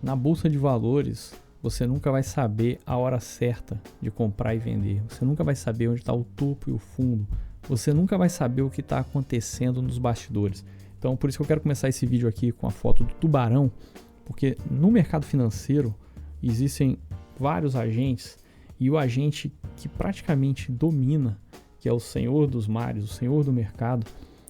na bolsa de valores, você nunca vai saber a hora certa de comprar e vender. Você nunca vai saber onde está o topo e o fundo. Você nunca vai saber o que está acontecendo nos bastidores. Então, por isso que eu quero começar esse vídeo aqui com a foto do tubarão, porque no mercado financeiro existem vários agentes e o agente que praticamente domina, que é o senhor dos mares, o senhor do mercado,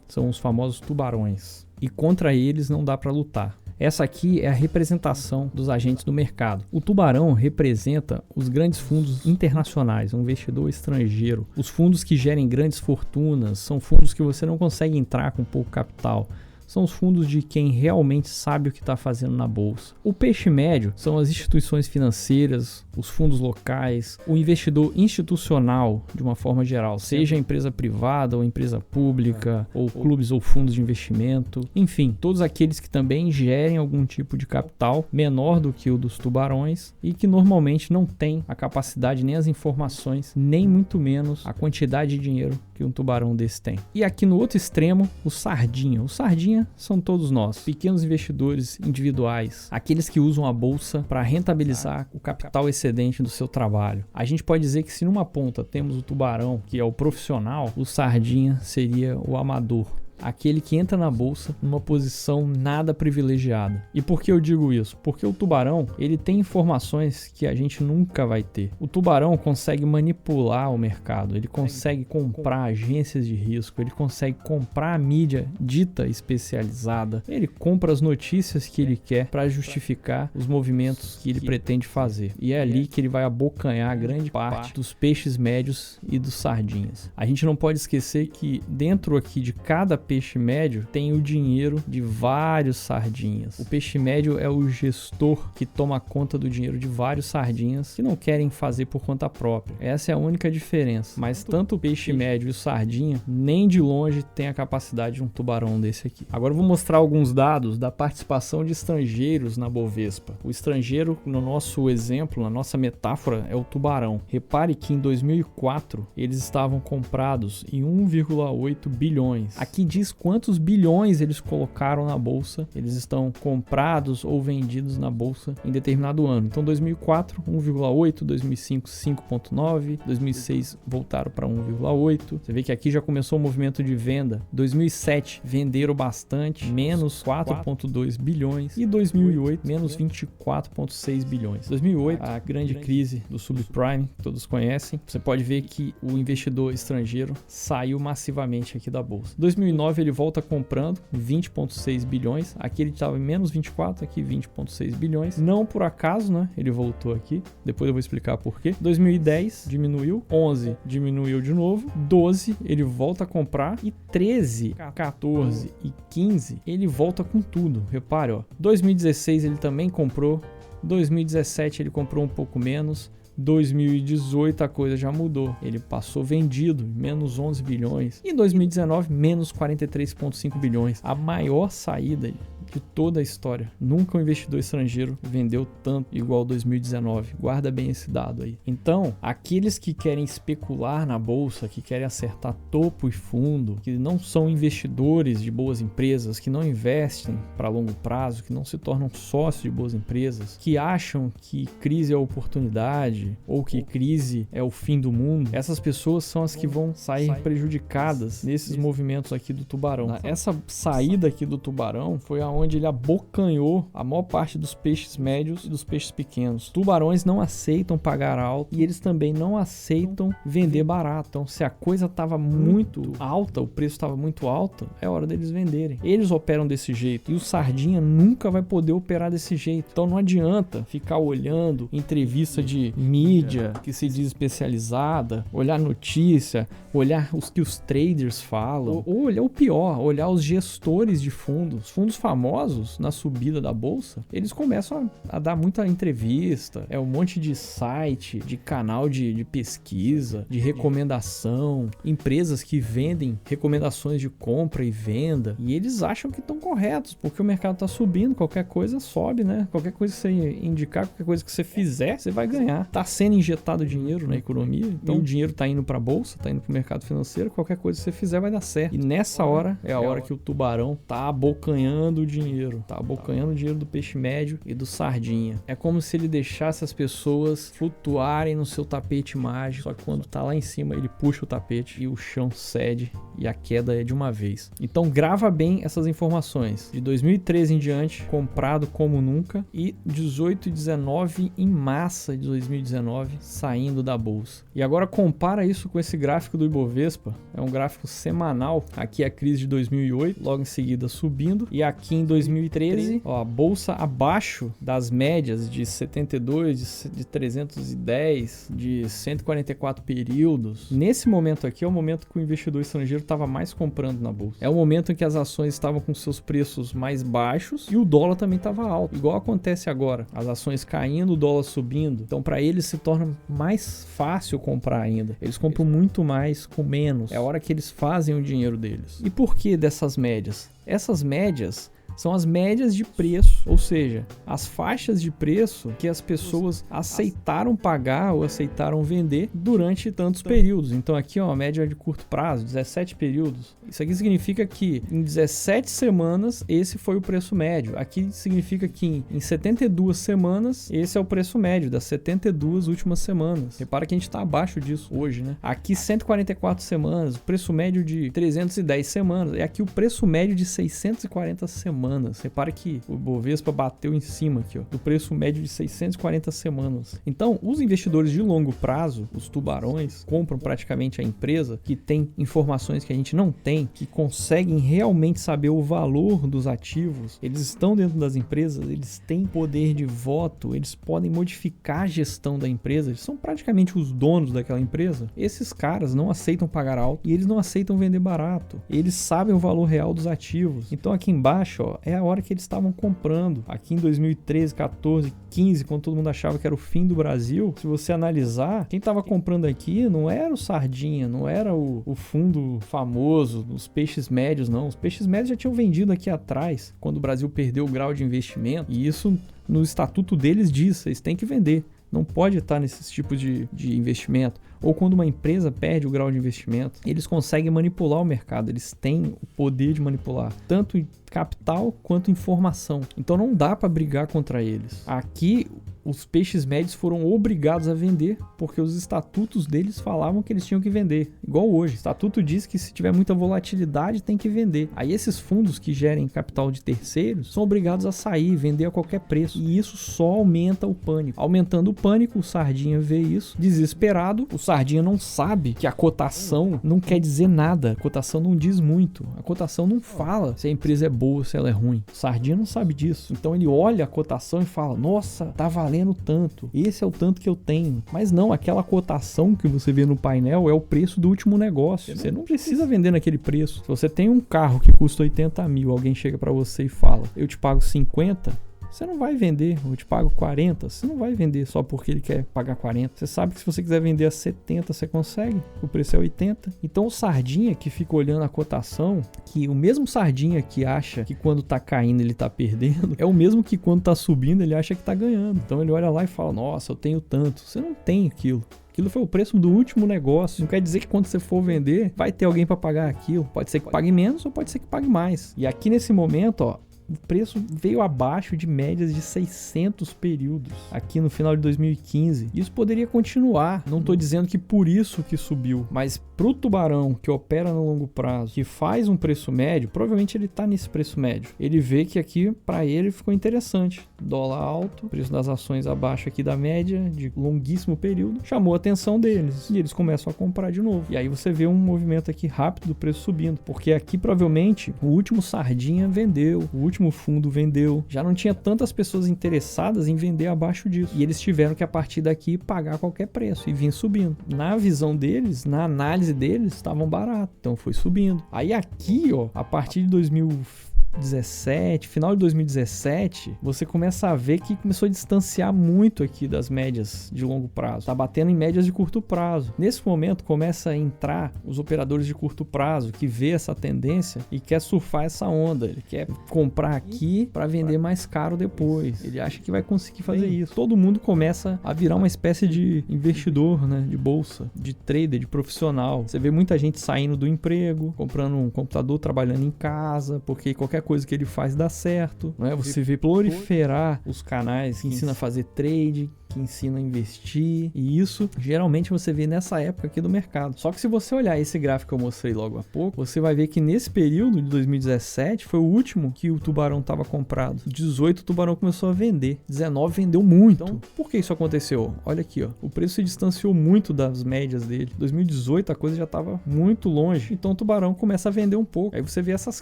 são os famosos tubarões. E contra eles não dá para lutar. Essa aqui é a representação dos agentes do mercado. O tubarão representa os grandes fundos internacionais, um investidor estrangeiro. Os fundos que gerem grandes fortunas são fundos que você não consegue entrar com pouco capital. São os fundos de quem realmente sabe o que está fazendo na bolsa. O peixe médio são as instituições financeiras, os fundos locais, o investidor institucional de uma forma geral, seja empresa privada ou empresa pública, ou clubes ou fundos de investimento, enfim, todos aqueles que também gerem algum tipo de capital menor do que o dos tubarões e que normalmente não tem a capacidade nem as informações, nem muito menos a quantidade de dinheiro que um tubarão desse tem. E aqui no outro extremo, o sardinha. O sardinha são todos nós, pequenos investidores individuais, aqueles que usam a bolsa para rentabilizar o capital excedente do seu trabalho. A gente pode dizer que se numa ponta temos o tubarão, que é o profissional, o sardinha seria o amador. Aquele que entra na bolsa numa posição nada privilegiada. E por que eu digo isso? Porque o tubarão, ele tem informações que a gente nunca vai ter. O tubarão consegue manipular o mercado, ele consegue comprar agências de risco, ele consegue comprar a mídia dita especializada, ele compra as notícias que ele quer para justificar os movimentos que ele pretende fazer. E é ali que ele vai abocanhar grande parte dos peixes médios e dos sardinhas. A gente não pode esquecer que dentro aqui de cada peixe médio tem o dinheiro de vários sardinhas. O peixe médio é o gestor que toma conta do dinheiro de vários sardinhas que não querem fazer por conta própria. Essa é a única diferença. Mas tanto o peixe médio e o sardinha nem de longe tem a capacidade de um tubarão desse aqui. Agora eu vou mostrar alguns dados da participação de estrangeiros na Bovespa. O estrangeiro, no nosso exemplo, na nossa metáfora, é o tubarão. Repare que em 2004 eles estavam comprados em 1,8 bilhões. Aqui diz quantos bilhões eles colocaram na bolsa, eles estão comprados ou vendidos na bolsa em determinado ano. Então 2004, 1,8, 2005, 5,9, 2006 voltaram para 1,8. Você vê que aqui já começou o movimento de venda. 2007 venderam bastante, menos 4,2 bilhões e 2008 menos 24,6 bilhões. 2008, a grande crise do subprime, que todos conhecem. Você pode ver que o investidor estrangeiro saiu massivamente aqui da bolsa. 2009 ele volta comprando 20,6 bilhões. Aqui ele estava em menos 24, aqui 20,6 bilhões. Não por acaso, né? Ele voltou aqui. Depois eu vou explicar por quê. 2010 diminuiu, 11 diminuiu de novo, 12 ele volta a comprar e 13, 14 e 15 ele volta com tudo. Repare, ó. 2016 ele também comprou, 2017 ele comprou um pouco menos. 2018 a coisa já mudou, ele passou vendido, menos 11 bilhões, e 2019 menos 43,5 bilhões, a maior saída de toda a história. Nunca um investidor estrangeiro vendeu tanto igual 2019. Guarda bem esse dado aí. Então, aqueles que querem especular na bolsa, que querem acertar topo e fundo, que não são investidores de boas empresas, que não investem para longo prazo, que não se tornam sócios de boas empresas, que acham que crise é oportunidade ou que crise é o fim do mundo, essas pessoas são as que vão sair prejudicadas nesses movimentos aqui do tubarão. Essa saída aqui do tubarão foi onde ele abocanhou a maior parte dos peixes médios e dos peixes pequenos. Tubarões não aceitam pagar alto e eles também não aceitam vender barato. Então, se a coisa estava muito alta, o preço estava muito alto, é hora deles venderem. Eles operam desse jeito e o sardinha nunca vai poder operar desse jeito. Então, não adianta ficar olhando entrevista de mídia que se diz especializada, olhar notícia, olhar os que os traders falam, ou olhar o pior, olhar os gestores de fundos famosos na subida da bolsa, eles começam a dar muita entrevista, um monte de site, de canal de pesquisa, de recomendação, empresas que vendem recomendações de compra e venda, e eles acham que estão corretos, porque o mercado está subindo, qualquer coisa sobe, né? Qualquer coisa que você indicar, qualquer coisa que você fizer, você vai ganhar. Está sendo injetado dinheiro na economia, então o dinheiro está indo para a bolsa, está indo para o mercado financeiro, qualquer coisa que você fizer vai dar certo. E nessa hora é a hora que o tubarão está abocanhando o dinheiro dinheiro, tá abocanhando o dinheiro do peixe médio e do sardinha. É como se ele deixasse as pessoas flutuarem no seu tapete mágico, só que quando tá lá em cima ele puxa o tapete e o chão cede e a queda é de uma vez. Então grava bem essas informações. De 2013 em diante, comprado como nunca, e 18 e 19 em massa de 2019 saindo da bolsa. E agora compara isso com esse gráfico do Ibovespa. É um gráfico semanal. Aqui é a crise de 2008, logo em seguida subindo, e aqui em 2013, ó, a bolsa abaixo das médias de 72, de 310, de 144 períodos. Nesse momento aqui é o momento que o investidor estrangeiro estava mais comprando na bolsa. É o momento em que as ações estavam com seus preços mais baixos e o dólar também estava alto. Igual acontece agora, as ações caindo, o dólar subindo. Então para eles se torna mais fácil comprar ainda. Eles compram muito mais com menos. É a hora que eles fazem o dinheiro deles. E por que dessas médias? Essas médias são as médias de preço, ou seja, as faixas de preço que as pessoas aceitaram pagar ou aceitaram vender durante tantos períodos. Então aqui, ó, a média de curto prazo, 17 períodos. Isso aqui significa que em 17 semanas esse foi o preço médio. Aqui significa que em 72 semanas esse é o preço médio das 72 últimas semanas. Repara que a gente está abaixo disso hoje, né? Aqui 144 semanas, o preço médio de 310 semanas. E aqui o preço médio de 640 semanas. Repare que o Bovespa bateu em cima aqui, ó, do preço médio de 640 semanas. Então, os investidores de longo prazo, os tubarões, compram praticamente a empresa que tem informações que a gente não tem, que conseguem realmente saber o valor dos ativos. Eles estão dentro das empresas, eles têm poder de voto, eles podem modificar a gestão da empresa, eles são praticamente os donos daquela empresa. Esses caras não aceitam pagar alto e eles não aceitam vender barato. Eles sabem o valor real dos ativos. Então aqui embaixo, ó, é a hora que eles estavam comprando. Aqui em 2013, 14, 15, quando todo mundo achava que era o fim do Brasil, se você analisar, quem estava comprando aqui não era o Sardinha, não era o fundo famoso, os peixes médios, não. Os peixes médios já tinham vendido aqui atrás, quando o Brasil perdeu o grau de investimento. E isso, no estatuto deles, diz, eles têm que vender. Não pode estar nesses tipos de investimento. Ou quando uma empresa perde o grau de investimento, eles conseguem manipular o mercado, eles têm o poder de manipular, tanto em capital quanto informação. Então não dá para brigar contra eles. Aqui os peixes médios foram obrigados a vender, porque os estatutos deles falavam que eles tinham que vender. Igual hoje, o estatuto diz que se tiver muita volatilidade tem que vender. Aí esses fundos que gerem capital de terceiros são obrigados a sair, vender a qualquer preço. E isso só aumenta o pânico. Aumentando o pânico, o Sardinha vê isso, desesperado. O Sardinha não sabe que a cotação não quer dizer nada. A cotação não diz muito. A cotação não fala se a empresa é boa ou se ela é ruim. O Sardinha não sabe disso. Então ele olha a cotação e fala, nossa, tá valendo tanto, esse é o tanto que eu tenho. Mas não, aquela cotação que você vê no painel é o preço do último negócio. Você não precisa vender naquele preço. Se você tem um carro que custa 80 mil, alguém chega para você e fala, eu te pago 50, você não vai vender. Eu te pago 40, você não vai vender só porque ele quer pagar 40. Você sabe que se você quiser vender a 70, você consegue. O preço é 80. Então o Sardinha que fica olhando a cotação, que o mesmo Sardinha que acha que quando tá caindo ele tá perdendo, é o mesmo que quando tá subindo ele acha que tá ganhando. Então ele olha lá e fala, nossa, eu tenho tanto. Você não tem aquilo. Aquilo foi o preço do último negócio. Não quer dizer que quando você for vender, vai ter alguém para pagar aquilo. Pode ser que pague menos ou pode ser que pague mais. E aqui nesse momento, ó, o preço veio abaixo de médias de 600 períodos aqui no final de 2015. Isso poderia continuar. Não estou dizendo que por isso que subiu, mas pro tubarão que opera no longo prazo, que faz um preço médio, provavelmente ele está nesse preço médio. Ele vê que aqui para ele ficou interessante. Dólar alto, preço das ações abaixo aqui da média de longuíssimo período, chamou a atenção deles e eles começam a comprar de novo. E aí você vê um movimento aqui rápido do preço subindo, porque aqui provavelmente o último Sardinha vendeu, o último fundo vendeu, já não tinha tantas pessoas interessadas em vender abaixo disso. E eles tiveram que a partir daqui pagar qualquer preço e vir subindo. Na visão deles, na análise deles, estavam baratos, então foi subindo. Aí aqui, ó, a partir de 2017, final de 2017, você começa a ver que começou a distanciar muito aqui das médias de longo prazo. Tá batendo em médias de curto prazo. Nesse momento começa a entrar os operadores de curto prazo que vê essa tendência e quer surfar essa onda. Ele quer comprar aqui para vender mais caro depois. Ele acha que vai conseguir fazer isso. Todo mundo começa a virar uma espécie de investidor, né, de bolsa, de trader, de profissional. Você vê muita gente saindo do emprego, comprando um computador, trabalhando em casa, porque qualquer qualquer coisa que ele faz dá certo, né? Você vê proliferar os canais que ensinam a fazer trade, que ensina a investir, e isso geralmente você vê nessa época aqui do mercado. Só que se você olhar esse gráfico que eu mostrei logo há pouco, você vai ver que nesse período de 2017 foi o último que o Tubarão estava comprado. 18 o Tubarão começou a vender, 19 vendeu muito. Então, por que isso aconteceu? Olha aqui, ó, o preço se distanciou muito das médias dele. 2018 a coisa já estava muito longe, então o Tubarão começa a vender um pouco. Aí você vê essas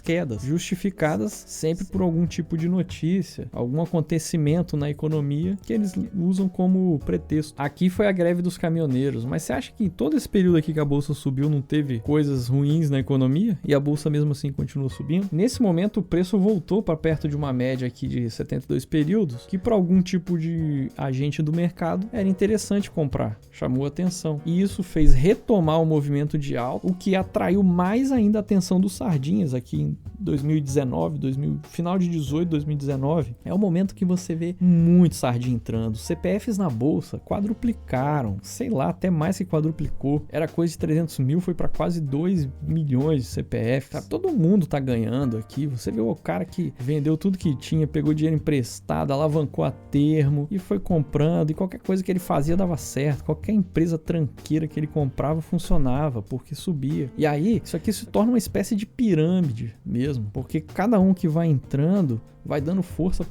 quedas, justificadas sempre por algum tipo de notícia, algum acontecimento na economia que eles usam como pretexto. Aqui foi a greve dos caminhoneiros, mas você acha que em todo esse período aqui que a bolsa subiu não teve coisas ruins na economia e a bolsa mesmo assim continuou subindo? Nesse momento o preço voltou para perto de uma média aqui de 72 períodos, que para algum tipo de agente do mercado era interessante comprar, chamou atenção. E isso fez retomar o movimento de alta, o que atraiu mais ainda a atenção dos sardinhas aqui em 2019, final de 18, 2019. É o momento que você vê muito sardinha entrando. CPFs na bolsa quadruplicaram, sei lá, até mais que quadruplicou. Era coisa de 300 mil, foi para quase 2 milhões de CPF. Tá, todo mundo tá ganhando aqui. Você vê o cara que vendeu tudo que tinha, pegou dinheiro emprestado, alavancou a termo e foi comprando, e qualquer coisa que ele fazia dava certo. Qualquer empresa tranqueira que ele comprava funcionava, porque subia. E aí, isso aqui se torna uma espécie de pirâmide mesmo, porque cada um que vai entrando vai dando força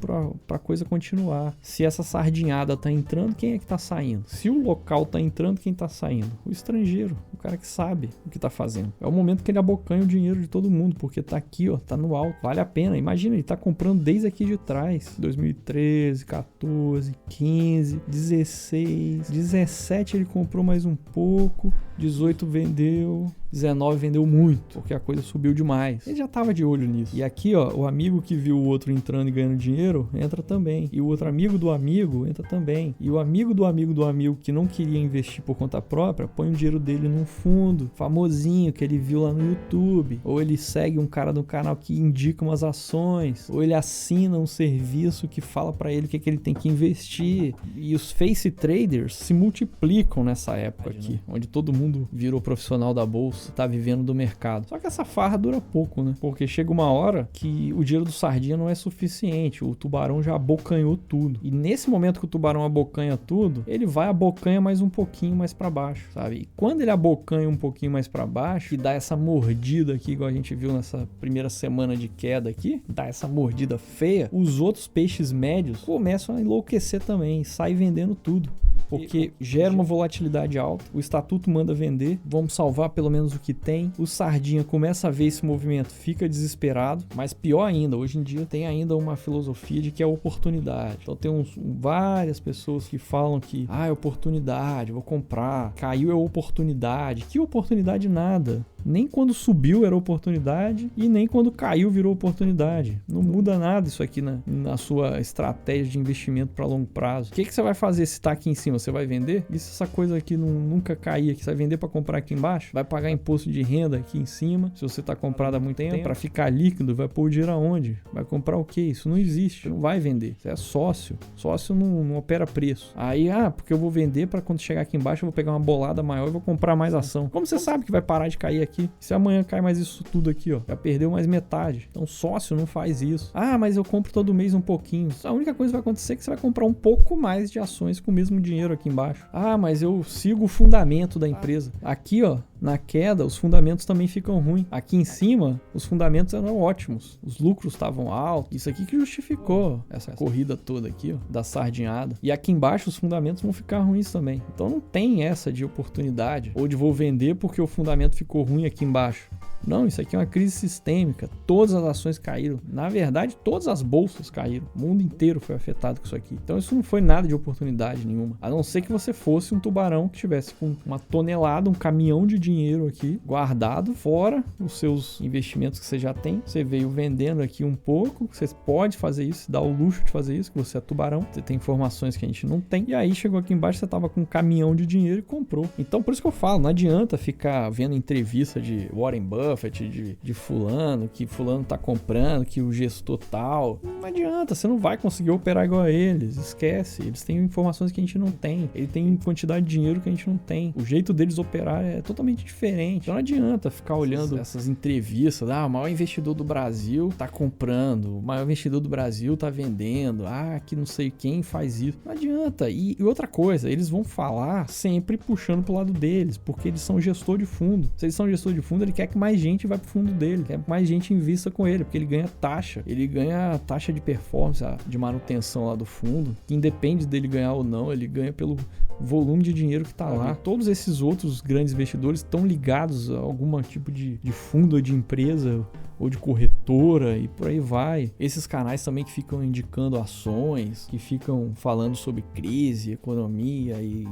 pra coisa continuar. Se essa sardinhada tá entrando, quem é que tá saindo? Se o local tá entrando, quem tá saindo? O estrangeiro, o cara que sabe o que tá fazendo. É o momento que ele abocanha o dinheiro de todo mundo, porque tá aqui, ó, tá no alto. Vale a pena. Imagina, ele tá comprando desde aqui de trás. 2013, 14, 15, 16, 17 ele comprou mais um pouco, 18 vendeu, 19 vendeu muito, porque a coisa subiu demais. Ele já tava de olho nisso. E aqui, ó, o amigo que viu o outro entrando e ganhando dinheiro, entra também. E o outro amigo do amigo entra também. E o amigo do amigo do amigo que não queria investir por conta própria, põe o dinheiro dele num fundo famosinho que ele viu lá no YouTube. Ou ele segue um cara do canal que indica umas ações. Ou ele assina um serviço que fala pra ele o que ele tem que investir. E os face traders se multiplicam nessa época aqui, onde todo mundo virou profissional da bolsa, tá vivendo do mercado. Só que essa farra dura pouco, né? Porque chega uma hora que o dinheiro do sardinha não é suficiente, o tubarão já abocanhou tudo. E nesse momento que o tubarão abocanha tudo, ele vai abocanha mais um pouquinho mais pra baixo, sabe? E quando ele abocanha um pouquinho mais pra baixo, e dá essa mordida aqui, igual a gente viu nessa primeira semana de queda aqui, dá essa mordida feia, os outros peixes médios começam a enlouquecer também, sai vendendo tudo. Porque gera uma volatilidade alta, o estatuto manda vender, vamos salvar pelo menos o que tem. O sardinha começa a ver esse movimento, fica desesperado, mas pior ainda, hoje em dia tem ainda uma filosofia de que é oportunidade. Então tem várias pessoas que falam que é oportunidade, vou comprar, caiu é oportunidade. Que oportunidade nada. Nem quando subiu era oportunidade e nem quando caiu virou oportunidade. Não muda nada isso aqui na sua estratégia de investimento para longo prazo. O que você vai fazer se está aqui em cima? Você vai vender? E se essa coisa aqui nunca cair aqui? Você vai vender para comprar aqui embaixo? Vai pagar imposto de renda aqui em cima? Se você está comprado há muito tempo, para ficar líquido, vai pôr o dinheiro aonde? Vai comprar o quê? Isso não existe. Não vai vender. Você é sócio. Sócio não opera preço. Aí, porque eu vou vender para quando chegar aqui embaixo eu vou pegar uma bolada maior e vou comprar mais ação. Como você sabe que vai parar de cair aqui? Se amanhã cai mais isso tudo aqui, ó, já perdeu mais metade. Então sócio não faz isso. Mas eu compro todo mês um pouquinho. A única coisa que vai acontecer é que você vai comprar um pouco mais de ações com o mesmo dinheiro aqui embaixo. Mas eu sigo o fundamento da empresa. Aqui, ó, na queda, os fundamentos também ficam ruins. Aqui em cima, os fundamentos eram ótimos. Os lucros estavam altos. Isso aqui que justificou essa corrida toda aqui, ó, da sardinhada. E aqui embaixo, os fundamentos vão ficar ruins também. Então não tem essa de oportunidade ou de vou vender porque o fundamento ficou ruim aqui embaixo. Não, isso aqui é uma crise sistêmica. Todas as ações caíram. Na verdade, todas as bolsas caíram. O mundo inteiro foi afetado com isso aqui. Então isso não foi nada de oportunidade nenhuma. A não ser que você fosse um tubarão que tivesse com uma tonelada, um caminhão de dinheiro aqui guardado, fora os seus investimentos que você já tem. Você veio vendendo aqui um pouco. Você pode fazer isso, dá o luxo de fazer isso, que você é tubarão. Você tem informações que a gente não tem. E aí chegou aqui embaixo, você tava com um caminhão de dinheiro e comprou. Então por isso que eu falo, não adianta ficar vendo entrevista de Warren Buffett, Buffett, de fulano, que fulano tá comprando, que o gestor tal. Não adianta, você não vai conseguir operar igual a eles, esquece. Eles têm informações que a gente não tem, ele tem quantidade de dinheiro que a gente não tem. O jeito deles operar é totalmente diferente. Então não adianta ficar olhando essas entrevistas, o maior investidor do Brasil tá comprando, o maior investidor do Brasil tá vendendo, que não sei quem faz isso. Não adianta. E outra coisa, eles vão falar sempre puxando pro lado deles, porque eles são gestor de fundo. Se eles são gestor de fundo, ele quer que mais gente vá pro fundo dele, quer que mais gente invista com ele, porque ele ganha taxa. Ele ganha taxa de performance, de manutenção lá do fundo, que independe dele ganhar ou não, ele ganha pelo volume de dinheiro que tá lá. Todos esses outros grandes investidores estão ligados a algum tipo de fundo ou de empresa ou de corretora e por aí vai. Esses canais também que ficam indicando ações, que ficam falando sobre crise, economia e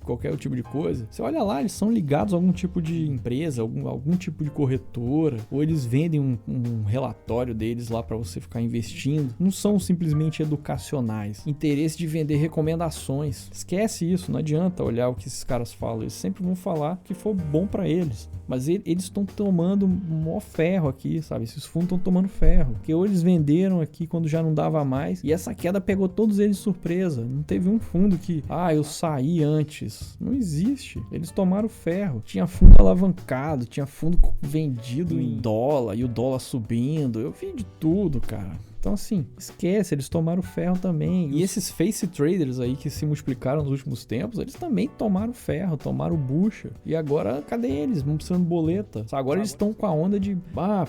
qualquer tipo de coisa. Você olha lá, eles são ligados a algum tipo de empresa, algum tipo de corretora, ou eles vendem um relatório deles lá para você ficar investindo. Não são simplesmente educacionais. Interesse de vender recomendações. Esquece isso, não adianta olhar o que esses caras falam. Eles sempre vão falar o que for bom para eles. Mas eles estão tomando mó ferro aqui, sabe? Esses fundos estão tomando ferro. Porque ou eles venderam aqui quando já não dava mais. E essa queda pegou todos eles de surpresa. Não teve um fundo que, eu saí antes. Não existe. Eles tomaram ferro. Tinha fundo alavancado, tinha fundo vendido em dólar e o dólar subindo. Eu vi de tudo, cara. Então assim, esquece, eles tomaram ferro também. E esses face traders aí que se multiplicaram nos últimos tempos, eles também tomaram ferro, tomaram bucha. E agora, cadê eles? Vão precisando de boleta. Agora eles estão com a onda de,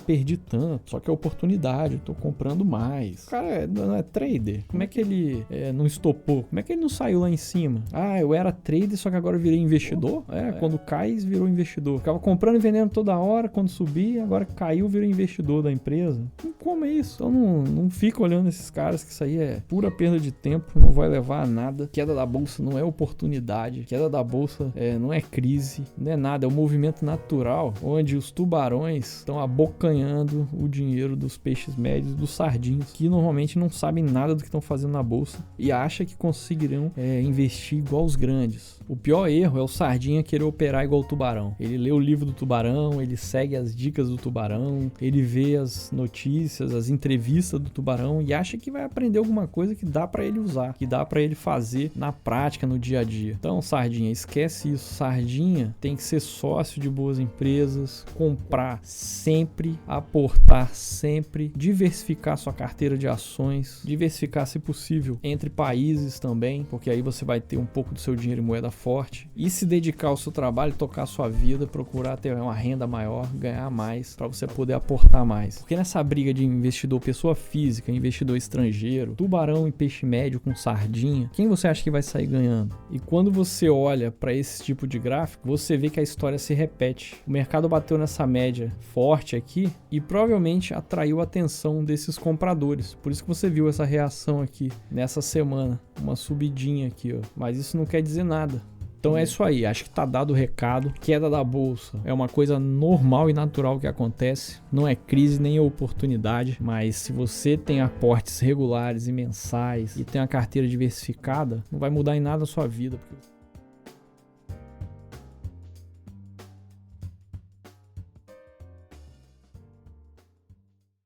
perdi tanto, só que é oportunidade, eu tô comprando mais. O cara não é trader. Como é que ele não estopou? Como é que ele não saiu lá em cima? Eu era trader, só que agora eu virei investidor? Quando cai, virou investidor. Ficava comprando e vendendo toda hora, quando subia, agora caiu, virou investidor da empresa. Como é isso? Então não fica olhando esses caras, que isso aí é pura perda de tempo, não vai levar a nada. Queda da bolsa não é oportunidade, queda da bolsa não é crise, não é nada, é um movimento natural, onde os tubarões estão abocanhando o dinheiro dos peixes médios, dos sardinhos, que normalmente não sabem nada do que estão fazendo na bolsa e acham que conseguirão investir igual os grandes. O pior erro é o sardinha querer operar igual o tubarão. Ele lê o livro do tubarão, ele segue as dicas do tubarão, ele vê as notícias, as entrevistas do tubarão e acha que vai aprender alguma coisa que dá pra ele usar, que dá pra ele fazer na prática, no dia a dia. Então, sardinha, esquece isso. Sardinha tem que ser sócio de boas empresas, comprar sempre, aportar sempre, diversificar sua carteira de ações, diversificar, se possível, entre países também, porque aí você vai ter um pouco do seu dinheiro em moeda forte e se dedicar ao seu trabalho, tocar a sua vida, procurar ter uma renda maior, ganhar mais, para você poder aportar mais. Porque nessa briga de investidor pessoa física, investidor estrangeiro, tubarão e peixe médio com sardinha, quem você acha que vai sair ganhando? E quando você olha para esse tipo de gráfico, você vê que a história se repete. O mercado bateu nessa média forte aqui e provavelmente atraiu a atenção desses compradores. Por isso que você viu essa reação aqui nessa semana, uma subidinha aqui, Mas isso não quer dizer nada. Então é isso aí, acho que tá dado o recado. Queda da bolsa é uma coisa normal e natural que acontece, não é crise nem oportunidade, mas se você tem aportes regulares e mensais e tem uma carteira diversificada, não vai mudar em nada a sua vida.